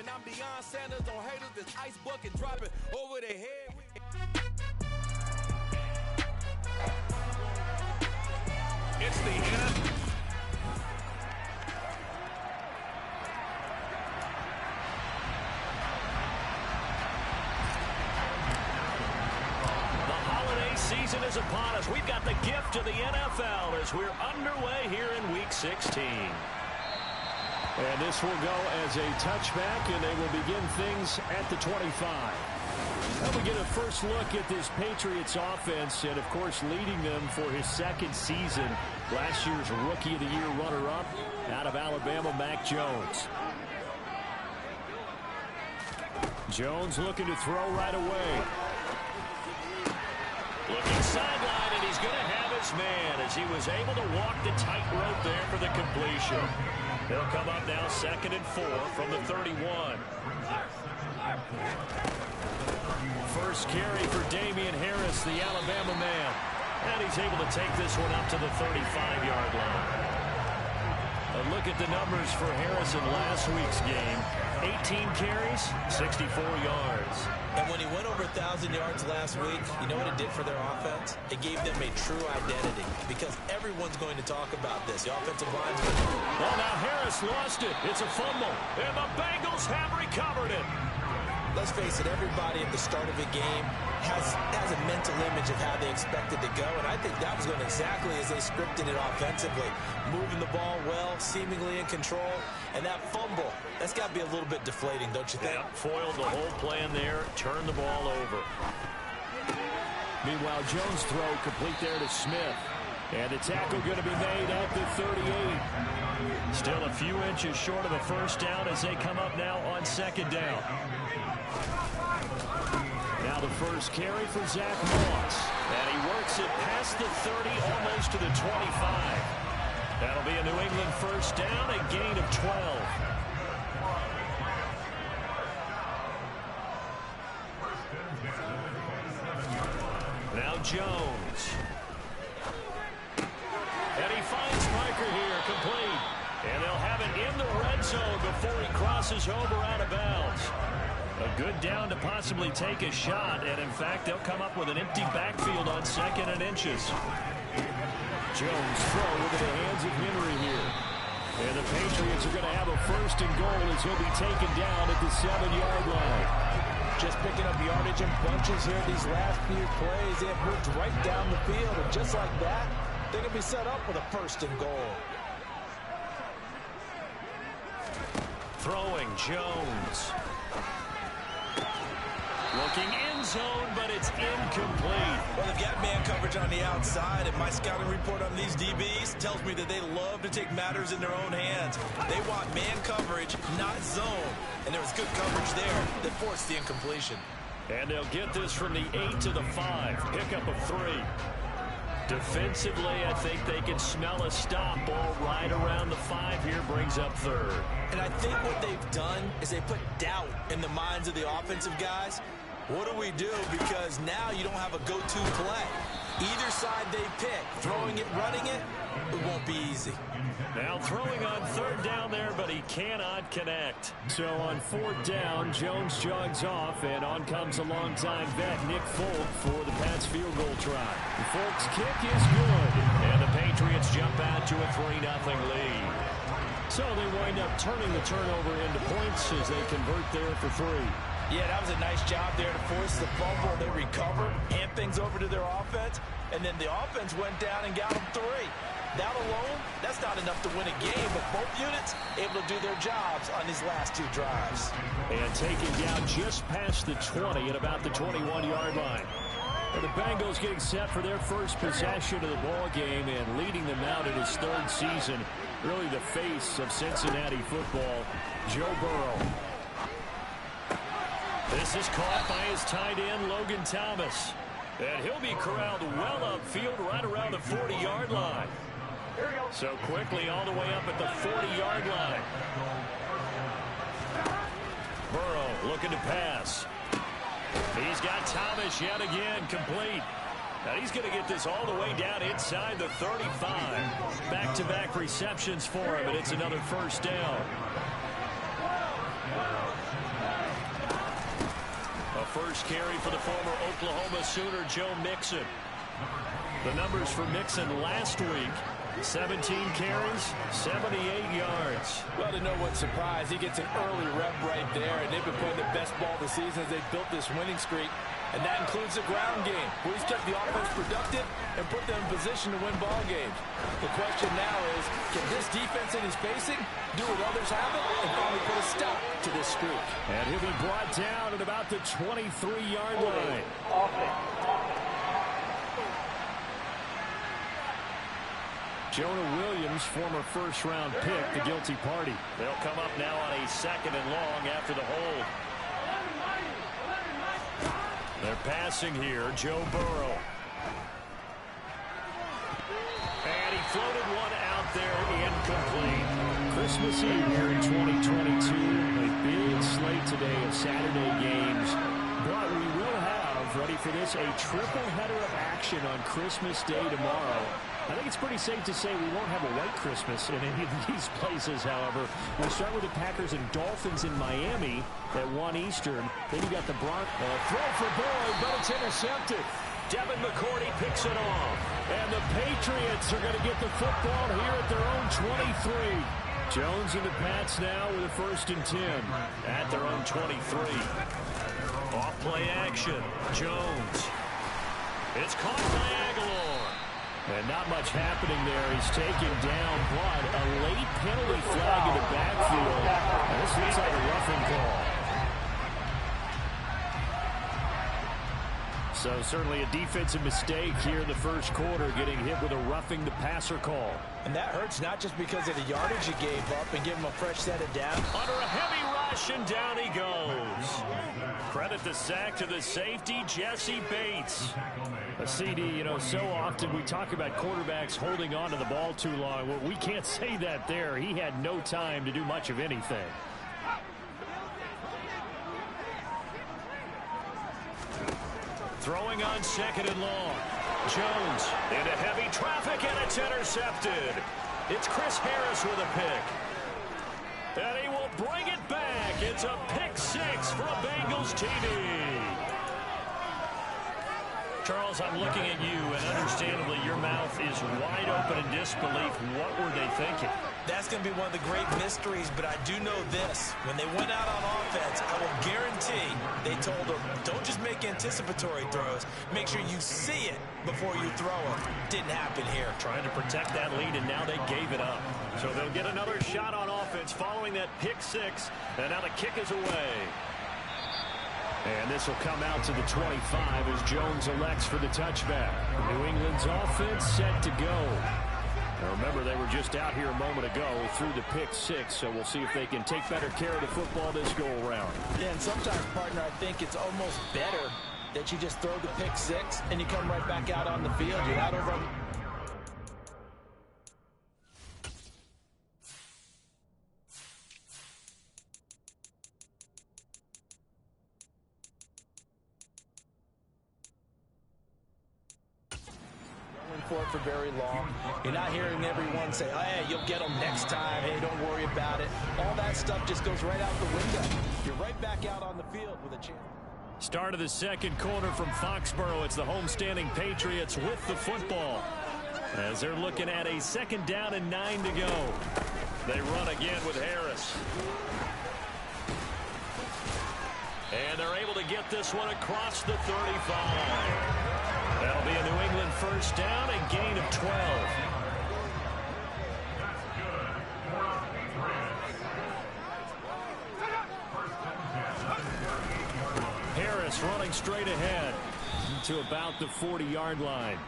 And I'm Deion Sanders on haters, this ice bucket dropping over their head. It's the NFL. Season is upon us. We've got the gift of the NFL as we're underway here in Week 16. And this will go as a touchback, and they will begin things at the 25. Now we get a first look at this Patriots offense, and of course leading them for his second season. Last year's Rookie of the Year runner-up out of Alabama, Mac Jones. Jones looking to throw right away. Looking sideline, and he's going to have his man as he was able to walk the tightrope there for the completion. They'll come up now 2nd and 4 from the 31. First carry for Damian Harris, the Alabama man. And he's able to take this one up to the 35-yard line. A look at the numbers for Harris in last week's game. 18 carries, 64 yards. And when he went over 1,000 yards last week, you know what it did for their offense? It gave them a true identity because everyone's going to talk about this. The offensive line's going to... Well, now Harris lost it. It's a fumble, and the Bengals have recovered it. Let's face it, everybody at the start of a game has a mental image of how they expect it to go, and I think that was going exactly as they scripted it offensively. Moving the ball well, seemingly in control, and that fumble, that's got to be a little bit deflating, don't you think? Yeah, foiled the whole plan there, turned the ball over. Meanwhile, Jones' throw complete there to Smith. And the tackle going to be made at the 38. Still a few inches short of a first down as they come up now on 2nd down. Now the first carry for Zach Moss. And he works it past the 30, almost to the 25. That'll be a New England first down, a gain of 12. Now Jones. And he finds Spiker here, complete. And they'll have it in the red zone before he crosses over out of bounds. A good down to possibly take a shot, and in fact, they'll come up with an empty backfield on 2nd and inches. Jones throw into the hands of Henry here. And the Patriots are going to have a 1st and goal as he'll be taken down at the 7-yard line. Just picking up yardage in bunches here these last few plays. They have moved right down the field, and just like that, they can be set up with a 1st and goal. Throwing Jones. Looking in zone, but it's incomplete. Well, they've got man coverage on the outside, and my scouting report on these DBs tells me that they love to take matters in their own hands. They want man coverage, not zone. And there was good coverage there that forced the incompletion. And they'll get this from the 8 to the 5. Pickup of 3. Defensively, I think they can smell a stop. Ball right around the 5 here, brings up 3rd. And I think what they've done is they put doubt in the minds of the offensive guys. What do we do? Because now you don't have a go-to play. Either side they pick, throwing it, running it, it won't be easy. Now throwing on 3rd down there, but he cannot connect. So on 4th down, Jones jogs off, and on comes a longtime vet, Nick Folk, for the Pats field goal try. Folk's kick is good. And the Patriots jump out to a 3-0 lead. So they wind up turning the turnover into points as they convert there for 3. Yeah, that was a nice job there to force the fumble. They recover, hand things over to their offense, and then the offense went down and got them 3. That alone, that's not enough to win a game, but both units able to do their jobs on these last 2 drives. And taken down just past the 20 at about the 21-yard line. And the Bengals getting set for their first possession of the ball game and leading them out in his 3rd season. Really the face of Cincinnati football, Joe Burrow. This is caught by his tight end, Logan Thomas. And he'll be corralled well upfield right around the 40-yard line. So quickly all the way up at the 40-yard line. Burrow looking to pass. He's got Thomas yet again, complete. Now he's going to get this all the way down inside the 35. Back-to-back receptions for him, and it's another 1st down. first carry for the former Oklahoma Sooner, Joe Mixon. The numbers for Mixon last week: 17 carries, 78 yards. Well, to know what surprise, he gets an early rep right there, and they've been playing the best ball of the season as they've built this winning streak. And that includes the ground game, where he's kept the offense productive and put them in position to win ball games. The question now is, can this defense that he's facing do what others haven't and finally put a stop to this streak? And he'll be brought down at about the 23-yard line. Jonah Williams, former first-round pick, the guilty party. They'll come up now on a 2nd and long after the hold. They're passing here, Joe Burrow. And he floated one out there, incomplete. Christmas Eve here in 2022. A big slate today of Saturday games. But we will have, ready for this, a triple header of action on Christmas Day tomorrow. I think it's pretty safe to say we won't have a white Christmas in any of these places, however. We'll start with the Packers and Dolphins in Miami at 1 Eastern. Then you got the Broncos. Throw for Boyd, but it's intercepted. Devin McCourty picks it off. And the Patriots are going to get the football here at their own 23. Jones and the Pats now with a 1st and 10 at their own 23. Off play action. Jones. It's caught by Aguilar. And not much happening there. He's taken down, but a late penalty flag in the backfield. And this looks like a roughing call. So certainly a defensive mistake here in the first quarter, getting hit with a roughing the passer call. And that hurts not just because of the yardage you gave up and give him a fresh set of down. Under a heavy rush, and down he goes. Credit the sack to the safety, Jesse Bates. A CD, you know, so often we talk about quarterbacks holding on to the ball too long. Well, we can't say that there. He had no time to do much of anything. Throwing on 2nd and long. Jones into heavy traffic, and it's intercepted. It's Chris Harris with a pick. And he will bring it back. It's a pick 6 for a Bengals TD. Charles, I'm looking at you, and understandably your mouth is wide open in disbelief. What were they thinking? That's going to be one of the great mysteries, but I do know this. When they went out on offense, I will guarantee they told them, don't just make anticipatory throws. Make sure you see it before you throw it. Didn't happen here. Trying to protect that lead, and now they gave it up. So they'll get another shot on offense following that pick 6, and now the kick is away. And this will come out to the 25 as Jones elects for the touchback. New England's offense set to go. Now remember, they were just out here a moment ago through the pick 6, so we'll see if they can take better care of the football this go-around. Yeah, and sometimes, partner, I think it's almost better that you just throw the pick 6 and you come right back out on the field. You're not over. For very long. You're not hearing everyone say, oh, hey, you'll get them next time. Hey, don't worry about it. All that stuff just goes right out the window. You're right back out on the field with a chance. Start of the second quarter from Foxborough. It's the homestanding Patriots with the football, as they're looking at a 2nd down and 9 to go. They run again with Harris. And they're able to get this one across the 35. That'll be a New England 1st down and gain of 12. Harris running straight ahead to about the 40-yard line.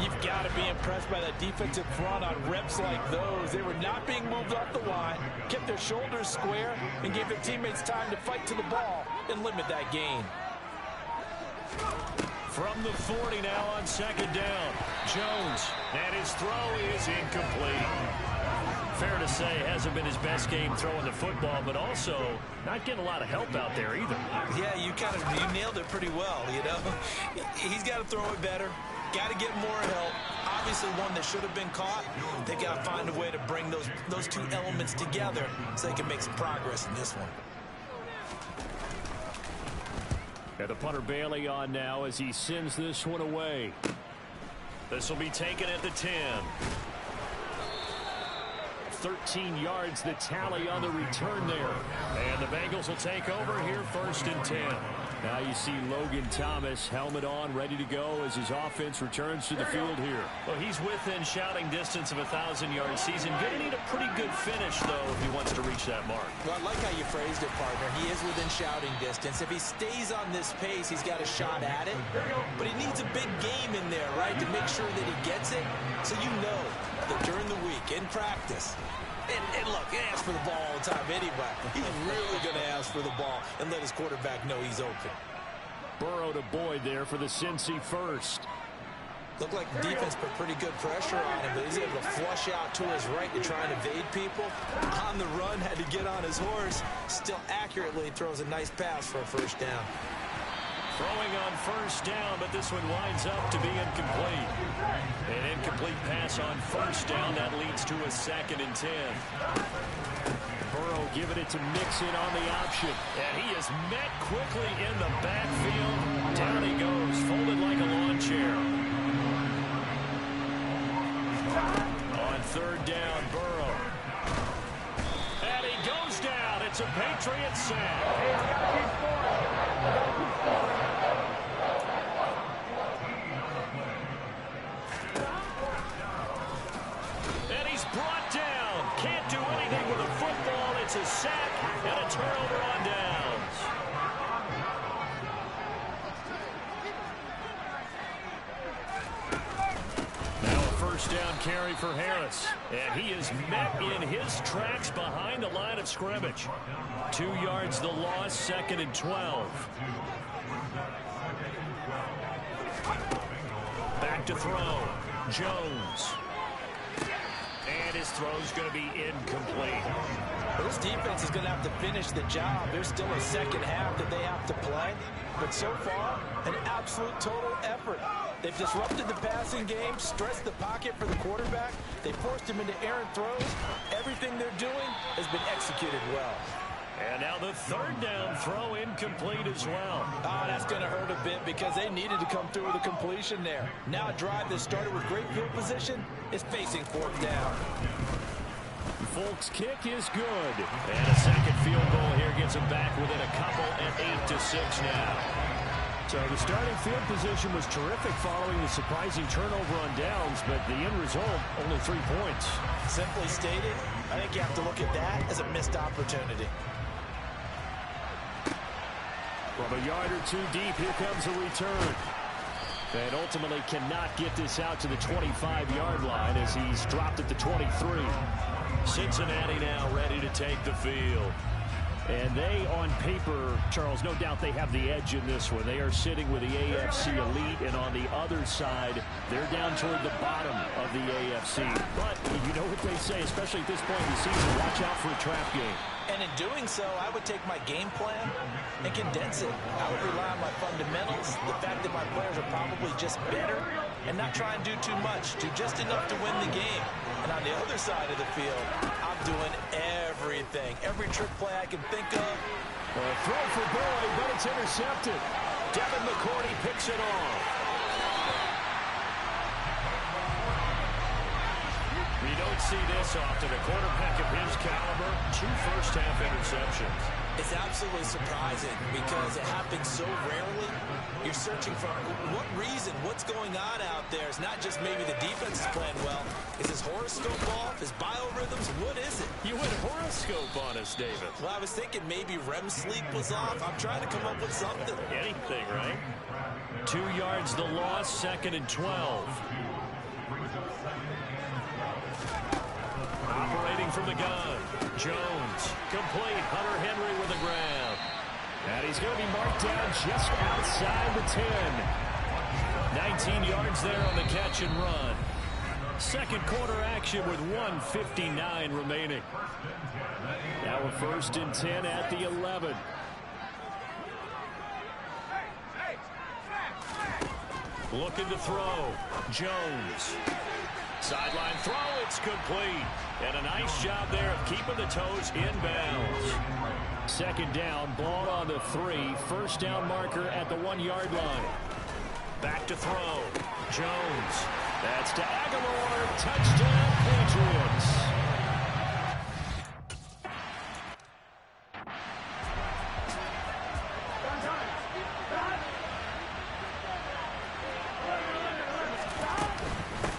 You've got to be impressed by that defensive front on reps like those. They were not being moved off the line, kept their shoulders square, and gave their teammates time to fight to the ball and limit that gain. From the 40 now on 2nd down. Jones, and his throw is incomplete. Fair to say, hasn't been his best game throwing the football, but also not getting a lot of help out there either. Yeah, you nailed it pretty well, you know. He's got to throw it better. Got to get more help. Obviously one that should have been caught. They got to find a way to bring those two elements together so they can make some progress in this one. And the punter Bailey on now as he sends this one away. This will be taken at the 10. 13 yards the tally on the return there. And the Bengals will take over here 1st and 10. Now you see Logan Thomas, helmet on, ready to go as his offense returns to the field here. Well, he's within shouting distance of a 1,000-yard season. Going to need a pretty good finish, though, if he wants to reach that mark. Well, I like how you phrased it, partner. He is within shouting distance. If he stays on this pace, he's got a shot at it. But he needs a big game in there, right, to make sure that he gets it. So you know that during the week, in practice, and look, he asks for the ball all the time anyway. He's really going to ask for the ball and let his quarterback know he's open. Burrow to Boyd there for the Cincy first. Looked like the defense put pretty good pressure on him, but he's able to flush out to his right to try and evade people. On the run, had to get on his horse. Still accurately throws a nice pass for a 1st down. Throwing on 1st down, but this one winds up to be incomplete. An incomplete pass on 1st down. That leads to a 2nd and 10. Burrow giving it to Mixon on the option. And he is met quickly in the backfield. Down he goes, folded like a lawn chair. On 3rd down, Burrow. And he goes down. It's a Patriots sack. And he's brought down. Can't do anything with a football. It's a sack and a turnover on downs. Now a 1st down carry for Harris. And he is met in his tracks behind the line of scrimmage. 2 yards the loss, 2nd and 12. Back to throw. Jones. And his throw's going to be incomplete. Well, this defense is going to have to finish the job. There's still a 2nd half that they have to play. But so far, an absolute total effort. They've disrupted the passing game, stressed the pocket for the quarterback. They forced him into errant throws. Everything they're doing has been executed well. And now the 3rd down throw incomplete as well. Oh, that's going to hurt a bit because they needed to come through with a completion there. Now a drive that started with great field position is facing 4th down. Folk's kick is good. And a 2nd field goal here gets him back within a couple at 8-6 now. So the starting field position was terrific following the surprising turnover on downs, but the end result, only 3 points. Simply stated, I think you have to look at that as a missed opportunity. From a yard or 2 deep, here comes a return. And ultimately cannot get this out to the 25-yard line as he's dropped at the 23. Cincinnati now ready to take the field. And they, on paper, Charles, no doubt they have the edge in this one. They are sitting with the AFC elite, and on the other side, they're down toward the bottom of the AFC. But you know what they say, especially at this point in the season, watch out for a trap game. And in doing so, I would take my game plan and condense it. I would rely on my fundamentals, the fact that my players are probably just better, and not try and do too much, do just enough to win the game. And on the other side of the field, I'm doing everything, every trick play I can think of. A throw for Boyd, but it's intercepted. Devin McCourty picks it off. We don't see this often. A quarterback of his caliber, 2 first-half interceptions. It's absolutely surprising because it happens so rarely. You're searching for what reason, what's going on out there. It's not just maybe the defense is playing well. Is his horoscope off? His biorhythms? What is it? You went horoscope on us, David. Well, I was thinking maybe REM sleep was off. I'm trying to come up with something. Anything, right? 2 yards the loss, 2nd and 12. Operating from the gun. Jones. Complete. Hunter Henry with the grab. And he's going to be marked down just outside the 10. 19 yards there on the catch and run. Second quarter action with 1:59 remaining. Now a 1st and 10 at the 11. Looking to throw. Jones. Sideline throw. It's complete. And a nice job there of keeping the toes in bounds. Second down, ball on the 3. First down marker at the 1-yard line. Back to throw. Jones. That's to Aguilar. Touchdown, Patriots.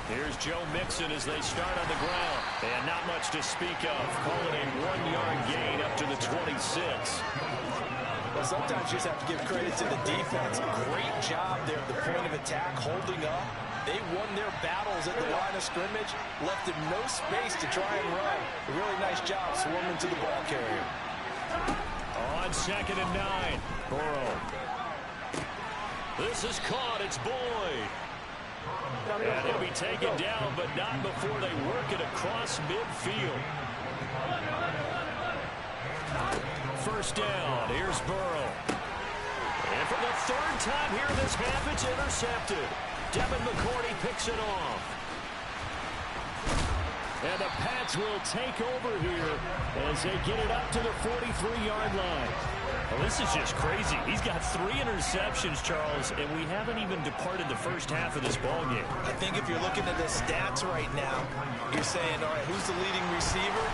Here's Joe Mixon as they start on the ground. And not much to speak of. Call it a 1-yard gain up to the 26. Well, sometimes you just have to give credit to the defense. Great job there at the point of attack, holding up. They won their battles at the line of scrimmage, left them no space to try and run. A really nice job swarming to the ball carrier. On 2nd and 9, Burrow. This is caught. It's Boyd. And he'll be taken down, but not before they work it across midfield. First down. Here's Burrow. And for the 3rd time here this half, it's intercepted. Devin McCourty picks it off. And the Pats will take over here as they get it up to the 43-yard line. Well, this is just crazy. He's got 3 interceptions, Charles, and we haven't even departed the first half of this ball game. I think if you're looking at the stats right now, you're saying, all right, who's the leading receiver?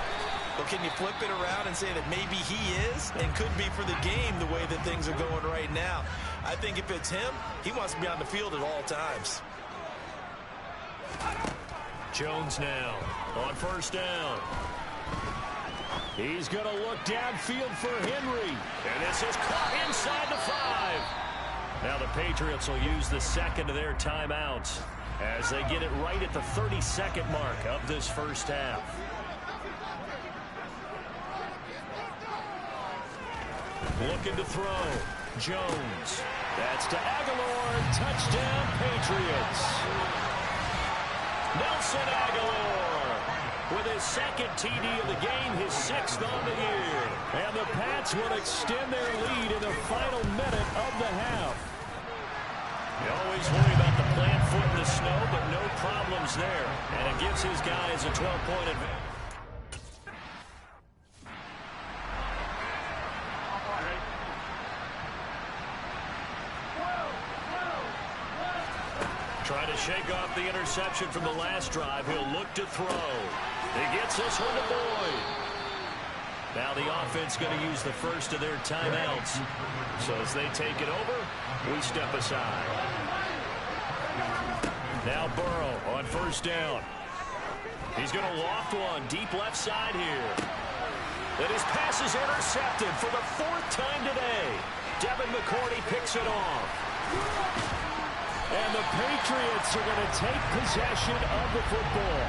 Well, can you flip it around and say that maybe he is and could be for the game the way that things are going right now? I think if it's him, he wants to be on the field at all times. Jones now on first down. He's going to look downfield for Henry. And this is caught inside the 5. Now the Patriots will use the second of their timeouts as they get it right at the 32nd mark of this first half. Looking to throw. Jones. That's to Aguilar. Touchdown, Patriots. Nelson Aguilar with his 2nd TD of the game, his 6th on the year. And the Pats will extend their lead in the final minute of the half. You always worry about the plant foot in the snow, but no problems there. And it gives his guys a 12-point advantage. Trying to shake off the interception from the last drive. He'll look to throw. He gets this one to Boyd. Now the offense going to use the first of their timeouts. So as they take it over, we step aside. Now Burrow on first down. He's going to loft one deep left side here. And his pass is intercepted for the 4th time today. Devin McCourty picks it off. And the Patriots are going to take possession of the football.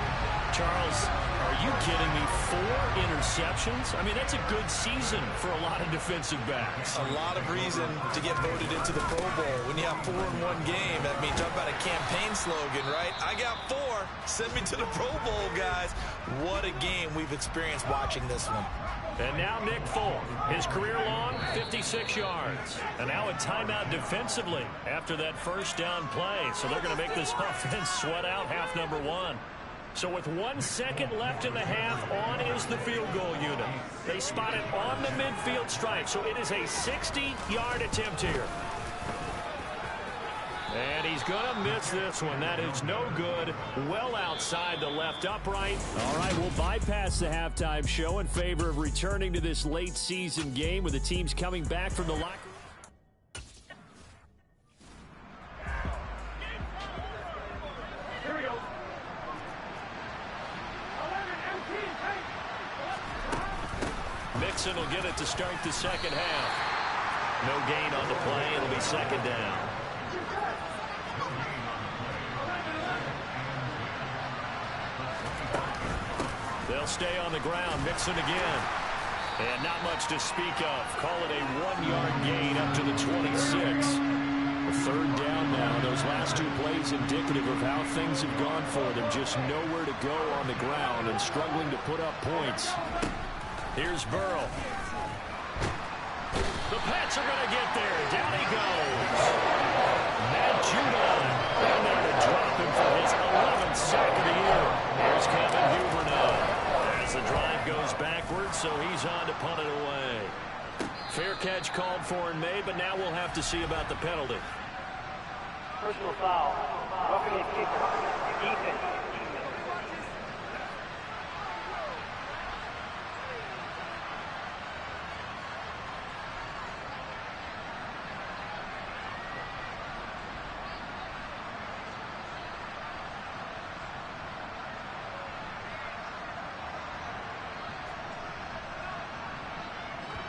Charles, are you kidding me? 4 interceptions? I mean, that's a good season for a lot of defensive backs. A lot of reason to get voted into the Pro Bowl. When you have 4 in one game, I mean, talk about a campaign slogan, right? I got 4. Send me to the Pro Bowl, guys. What a game we've experienced watching this one. And now Nick Folk, his career long, 56 yards. And now a timeout defensively after that first down play. So they're going to make this offense sweat out half number 1. So with 1 second left in the half, on is the field goal unit. They spot it on the midfield stripe. So it is a 60-yard attempt here. And he's going to miss this one. That is no good. Well outside the left upright. All right, we'll bypass the halftime show in favor of returning to this late season game with the teams coming back from the locker room. Here we go. Mixon will get it to start the second half. No gain on the play. It'll be second down. They'll stay on the ground. Mixon again. And not much to speak of. Call it a 1-yard gain up to the 26. A 3rd down now. Those last 2 plays indicative of how things have gone for them. Just nowhere to go on the ground and struggling to put up points. Here's Burrow. The Pats are going to get there. Down he goes. Matt Judon down there to drop him for his 11th sack of the year. Here's Kevin Huber now. As the drive goes backwards, so he's on to punt it away. Fair catch called for and made, but now we'll have to see about the penalty. Personal foul. Roughing the kicker. Defense.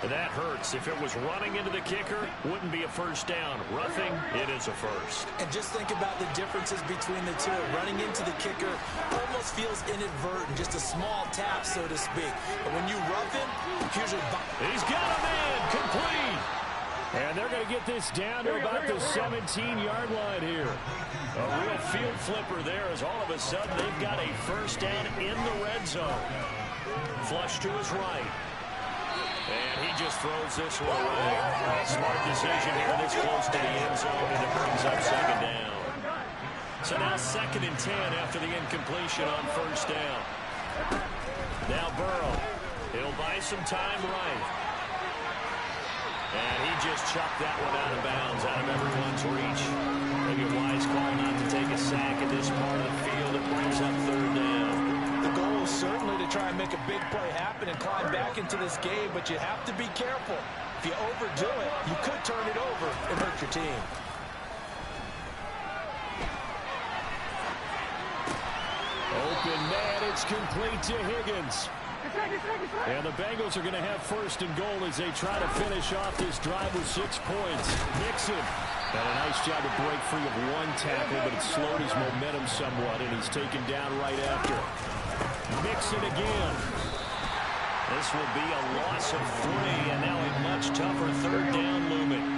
That hurts. If it was running into the kicker, wouldn't be a first down. Roughing, it is a first. And just think about the differences between the two. Running into the kicker almost feels inadvertent, just a small tap, so to speak. But when you rough him, here's your... He's got a man, complete. And they're going to get this down to about the 17-yard line here. A real field flipper there as all of a sudden they've got a first down in the red zone. Flush to his right. And he just throws this one away. Smart decision here this close to the end zone, and it brings up second down. So now 2nd and 10 after the incompletion on first down. Now Burrow. He'll buy some time right. And he just chucked that one out of bounds, out of everyone's reach. Maybe a wise call not to take a sack at this part of the field. It brings up 3rd down. The goal is certainly to try and make a big play happen and climb back into this game, but you have to be careful. If you overdo it, you could turn it over and hurt your team. Open man, it's complete to Higgins. And the Bengals are going to have 1st and goal as they try to finish off this drive with 6 points. Mixon had a nice job to break free of one tackle, but it slowed his momentum somewhat, and he's taken down right after. Mixon again. This will be a loss of 3, and now a much tougher 3rd down looming.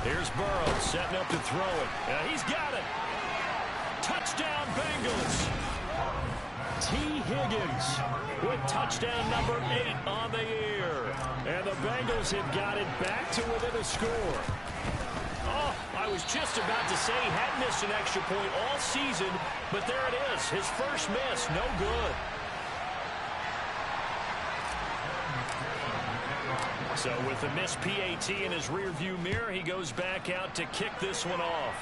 Here's Burrow setting up to throw it. He's got it. Touchdown, Bengals. T. Higgins with touchdown number 8 on the year. And the Bengals have got it back to within a score. Oh, I was just about to say he had missed an extra point all season, but there it is. His first miss, no good. So with the missed PAT in his rearview mirror, he goes back out to kick this one off.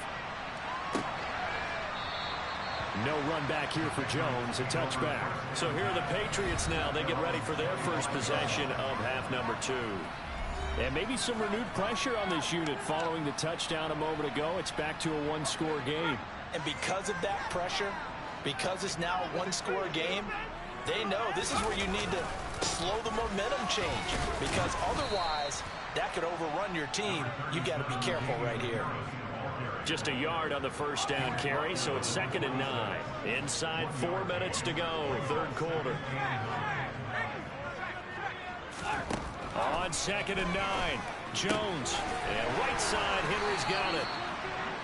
No run back here for Jones, a touchback. So here are the Patriots now. They get ready for their first possession of half number 2. And maybe some renewed pressure on this unit following the touchdown a moment ago. It's back to a 1-score game. And because of that pressure, because it's now a 1-score game, they know this is where you need to slow the momentum change, because otherwise that could overrun your team. You've got to be careful right here. Just a yard on the first down carry, so it's 2nd and 9. Inside 4 minutes to go, 3rd quarter. On 2nd and 9, Jones. And right side, Henry's got it.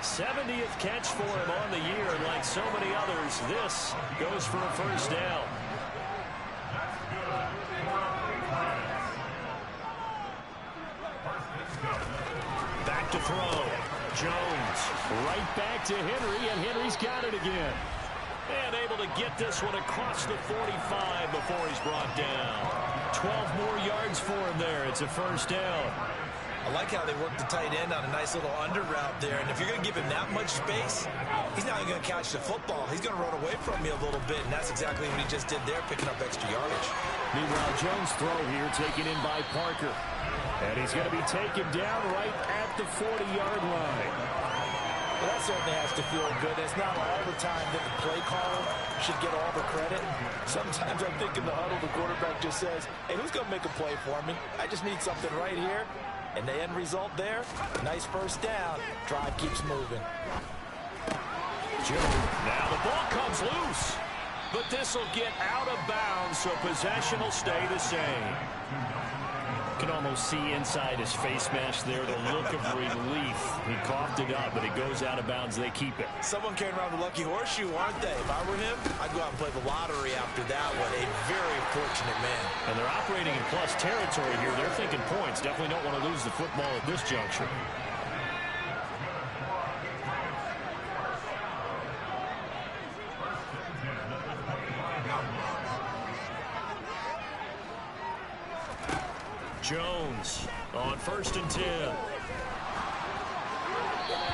70th catch for him on the year, and like so many others, this goes for a first down. Back to throw. Jones right back to Henry, and Henry's got it again. And able to get this one across the 45 before he's brought down. 12 more yards for him there. It's a first down. I like how they work the tight end on a nice little under route there. And if you're going to give him that much space, he's not even going to catch the football. He's going to run away from you a little bit, and that's exactly what he just did there, picking up extra yardage. Meanwhile, Jones' throw here taken in by Parker. And he's going to be taken down right at the 40-yard line. Well, that certainly has to feel good. It's not all the time that the play caller should get all the credit. Sometimes I think in the huddle, the quarterback just says, hey, who's going to make a play for me? I just need something right here. And the end result there, nice first down. Drive keeps moving. Now the ball comes loose. But this will get out of bounds, so possession will stay the same. Can almost see inside his face mask there the look of relief. He coughed it up, but it goes out of bounds. They keep it. Someone carrying around the lucky horseshoe, aren't they? If I were him, I'd go out and play the lottery after that one. A very fortunate man. And they're operating in plus territory here. They're thinking points. Definitely don't want to lose the football at this juncture. Jones on 1st and 10.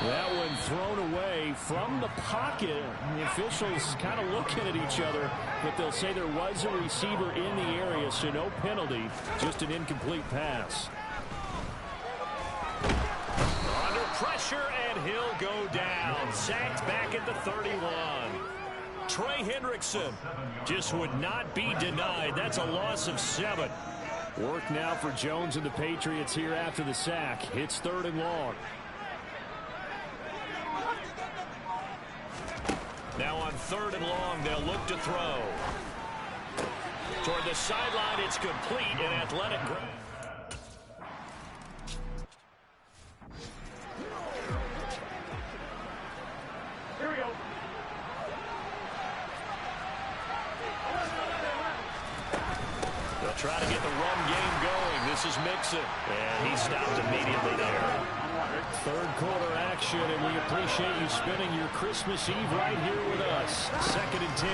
That one thrown away from the pocket. The officials kind of looking at each other, but they'll say there was a receiver in the area, so no penalty, just an incomplete pass. Under pressure, and he'll go down. Sacked back at the 31. Trey Hendrickson just would not be denied. That's a loss of 7. Work now for Jones and the Patriots here after the sack. It's 3rd and long. Now on 3rd and long, they'll look to throw. Toward the sideline, it's complete, an athletic grab. Here we go. They'll try to get the run game going. This is Mixon, and he stopped immediately there. 3rd quarter action, and we appreciate you spending your Christmas Eve right here with us. 2nd and 10.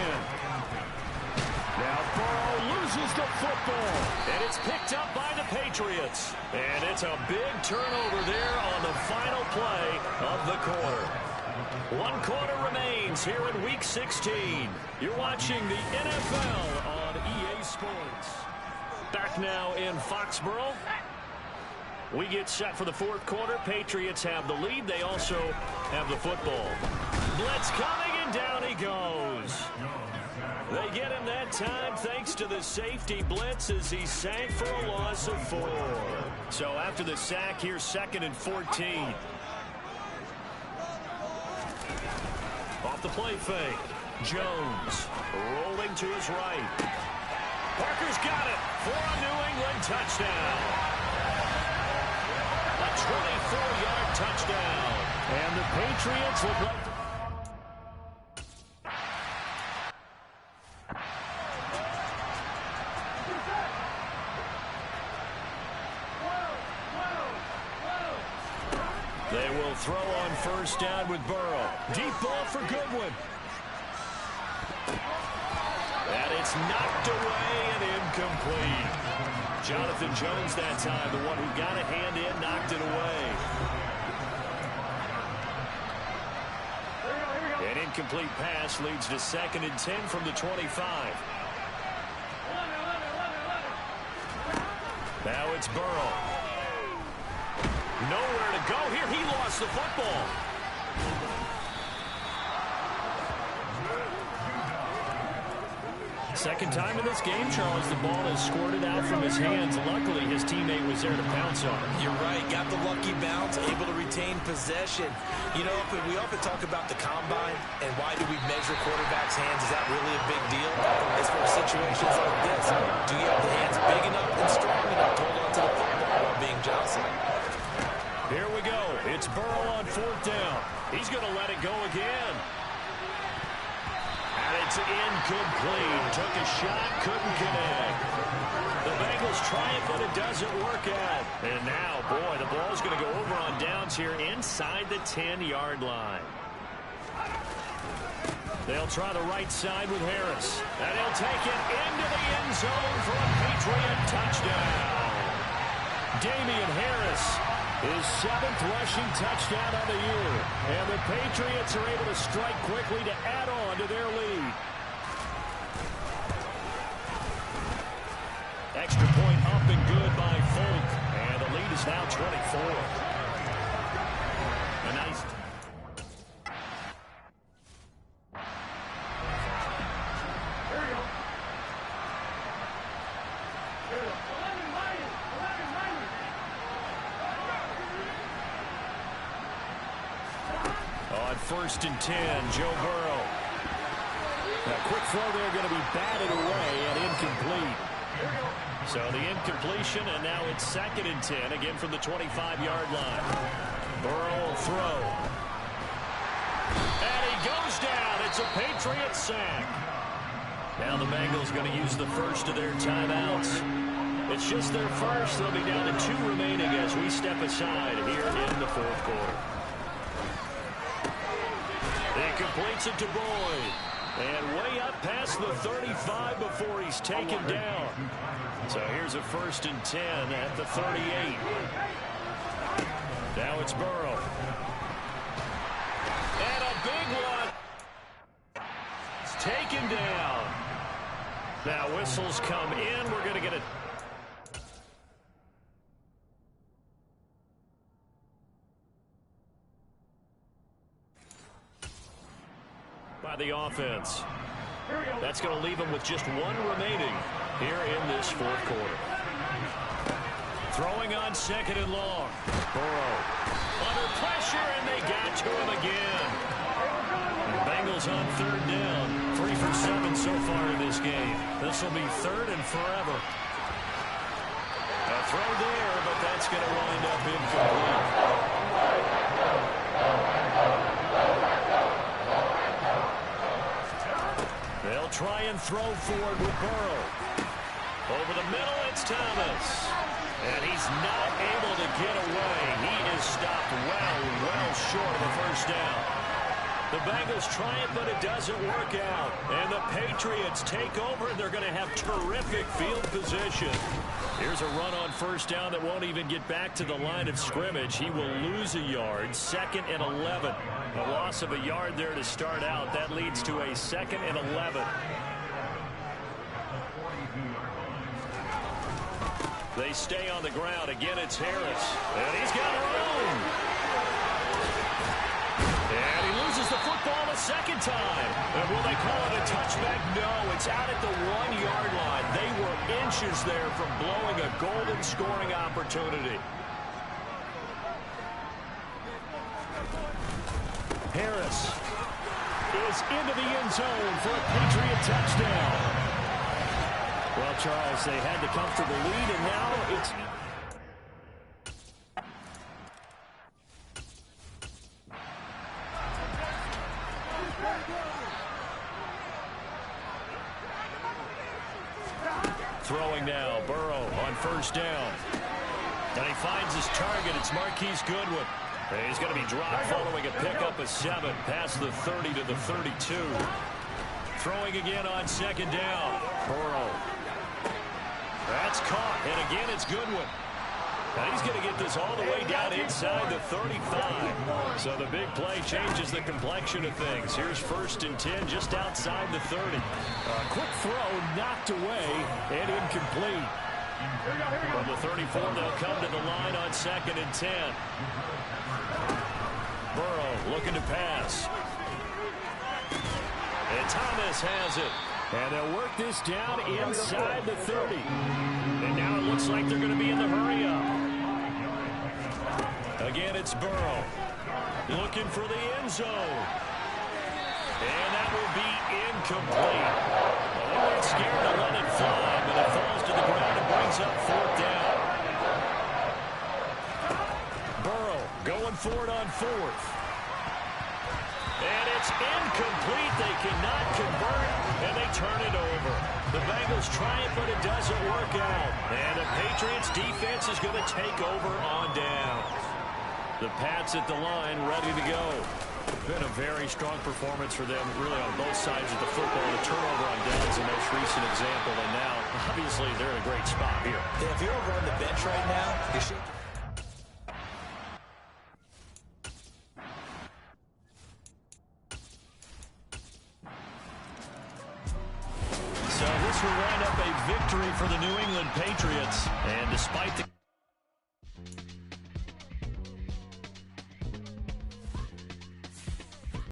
Now Burrow loses the football. And it's picked up by the Patriots. And it's a big turnover there on the final play of the quarter. 1 quarter remains here in Week 16. You're watching the NFL on EA Sports. Back now in Foxborough. We get set for the 4th quarter. Patriots have the lead. They also have the football. Blitz coming, and down he goes. They get him that time thanks to the safety blitz as he sank for a loss of 4. So after the sack, here's 2nd and 14. Off the play fake. Jones rolling to his right. Parker's got it for a New England touchdown. A 24-yard touchdown. And the Patriots look like... They will throw on 1st down with Burrow. Deep ball for Goodwin. And it's knocked away and incomplete. Jonathan Jones that time, the one who got a hand in, knocked it away. An incomplete pass leads to 2nd and 10 from the 25. Now it's Burrow. Nowhere to go here. He lost the football. Second time in this game, Charles, the ball has squirted out from his hands. Luckily, his teammate was there to pounce on it. You're right. Got the lucky bounce, able to retain possession. You know, we often talk about the combine and why do we measure quarterbacks' hands. Is that really a big deal? It's for situations like this. Do you have the hands big enough and strong enough to hold on to the football while being jostled? Here we go. It's Burrow on 4th down. He's going to let it go again. And it's incomplete. Took a shot, couldn't connect. The Bengals try it, but it doesn't work out. And now, boy, the ball's going to go over on downs here inside the 10-yard line. They'll try the right side with Harris. And he'll take it into the end zone for a Patriot touchdown. Damian Harris, his 7th rushing touchdown of the year. And the Patriots are able to strike quickly to add on to their lead. Extra point up and good by Folk. And the lead is now 24. A nice... On 1st and 10, Joe Burrow. A quick throw there going to be batted away and incomplete. So the incompletion, and now it's 2nd and 10, again from the 25-yard line. Burrow will throw. And he goes down. It's a Patriot sack. Now the Bengals going to use the first of their timeouts. It's just their first. They'll be down to 2 remaining as we step aside here in the 4th quarter. He completes it to Boyd. And way up past the 35 before he's taken down. So here's a 1st and 10 at the 38. Now it's Burrow. And a big one. It's taken down. Now whistles come in. We're going to get it. By the offense. That's going to leave him with just one remaining here in this 4th quarter. Throwing on 2nd and long. Burrow under pressure, and they got to him again. The Bengals on 3rd down. 3 for 7 so far in this game. This will be 3rd and forever. A throw there, but that's going to wind up incomplete. They'll try and throw forward with Burrow. Over the middle, it's Thomas. And he's not able to get away. He is stopped well short of the 1st down. The Bengals try it, but it doesn't work out. And the Patriots take over, and they're going to have terrific field position. Here's a run on 1st down that won't even get back to the line of scrimmage. He will lose a yard. 2nd and 11. A loss of a yard there to start out. That leads to a 2nd and 11. They stay on the ground. Again, it's Harris. And he's got room. And he loses the football a 2nd time. And will they call it a touchback? No, it's out at the 1-yard line. They were inches there from blowing a golden scoring opportunity. Harris is into the end zone for a Patriot touchdown. Well, Charles, they had the comfortable lead, and now it's... Throwing now, Burrow on 1st down. And he finds his target. It's Marquise Goodwin. And he's going to be dropped following a pickup of 7 past the 30 to the 32. Throwing again on 2nd down. Burrow. That's caught, and again it's Goodwin. And he's going to get this all the way down inside the 35. So the big play changes the complexion of things. Here's 1st and 10 just outside the 30. A quick throw knocked away and incomplete. From the 34, they'll come to the line on 2nd and 10. Burrow looking to pass. And Thomas has it. And they'll work this down inside the 30. And now it looks like they're going to be in the hurry up. Again, it's Burrow. Looking for the end zone. And that will be incomplete. They weren't scared to let it fly, but it falls to the ground and brings up 4th down. Burrow going for it on 4th. And it's incomplete. They cannot convert, and they turn it over. The Bengals try it, but it doesn't work out. And the Patriots defense is going to take over on down. The Pats at the line, ready to go. Been a very strong performance for them, really on both sides of the football. The turnover on downs the most recent example, and now, obviously, they're in a great spot here. Yeah, if you're over on the bench right now, you should... So this will wind up a victory for the New England Patriots. And despite the